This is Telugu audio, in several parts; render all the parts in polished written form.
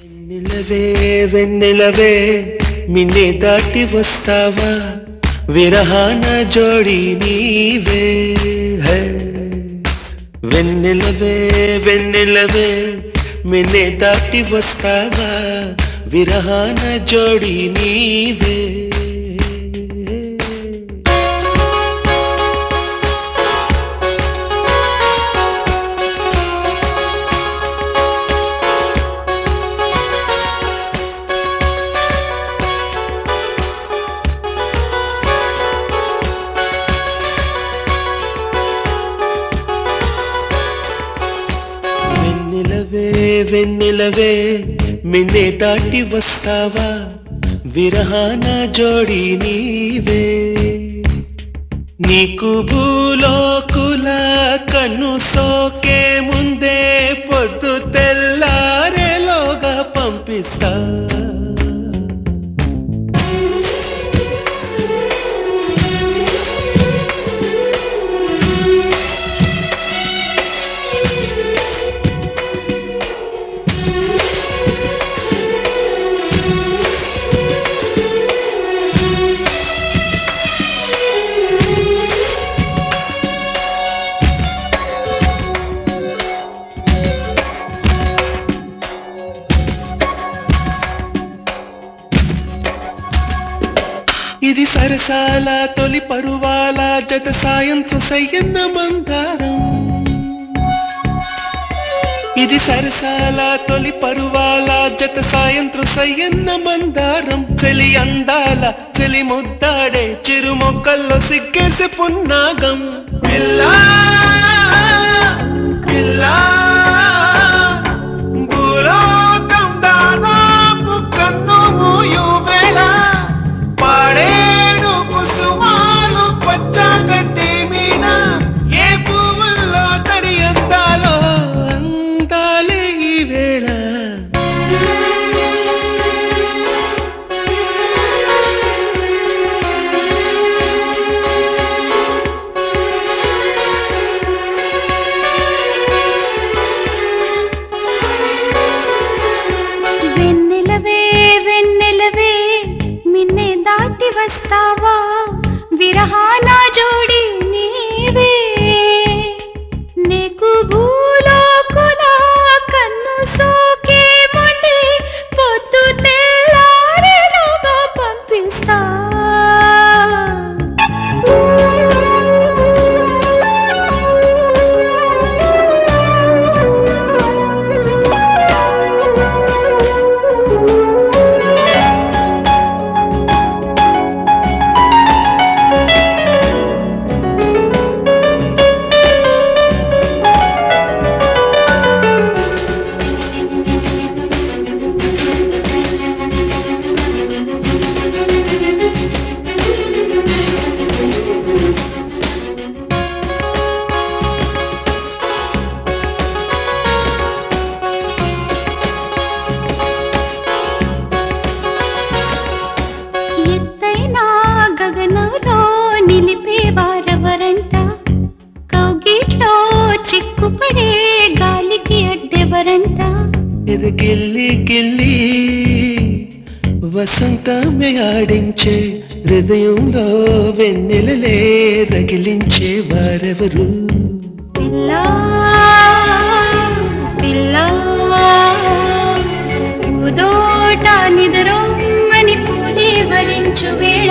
వెన్నెలవే వెన్నెలవే మిన్నే దాటి వస్తావా విరహాన జోడి నీవే హై వెన్నెలవే వెన్నెలవే మిన్నే దాటి వస్తావా విరహాన జోడి నీవే వెన్నెలవే మిన్నే దాటి వస్తావా విరహాన జోడి నీవే నీకు భూలోకుల కన్ను సోకే ముందే పొద్దు తెల్లారేలోగా పంపిస్తా ఇది సరసాల తొలి పరువాల జత సాయంత్రం సయ్యన్న మందారం ఇది సరసాల తొలి పరువాల జత సాయంత్రం సయ్యన్న మందారం చెలి అందాల చెలి ముద్దాడే చిరు మొక్కల్లో సిగ్గేసి పున్నాగం పిల్లా పిల్లా భూలోకం దాదాపు కన్ను మూయు వేళ పాడేరు కుసుమాలు పచ్చగడ్డి మీన ఏ పువ్వుల్లో తడి అందాలో అందాలే ఈ వేళ వెన్నెలవే వెన్నెలవే మిన్నే దాటి వస్తావా విరహాన జోడి నీవే నీకు భూలోకుల కన్ను సోకే ముందే పొద్దు తెల్లారేలోగా పంపిస్తా గగనంలో నిలిపే వారెవరంట కౌగిట్లో చిక్కుపడే గాలికి అడ్డెవరంట ఇది గిల్లి గిల్లి వసంతమే ఆడించే హృదయంలో వెన్నెలలే రగిలించే వారెవరు పిల్లా పిల్లా పూదోట నిద్రొమ్మని పూలే వరించు వేళ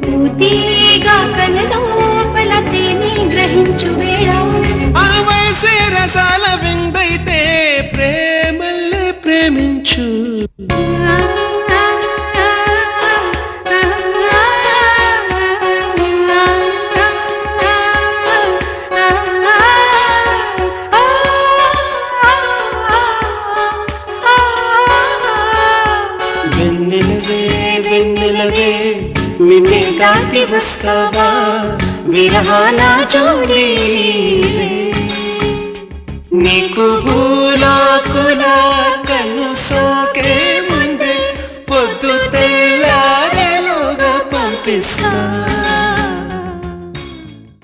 పూతీగా కలలోపల తేని గ్రహించు వేళ వయసే రసాల విందైతే ప్రేమల్లే ప్రేమించు వెన్నెలవే వెన్నెలవే మిన్నే దాటి వస్తావా విరహాన జోడి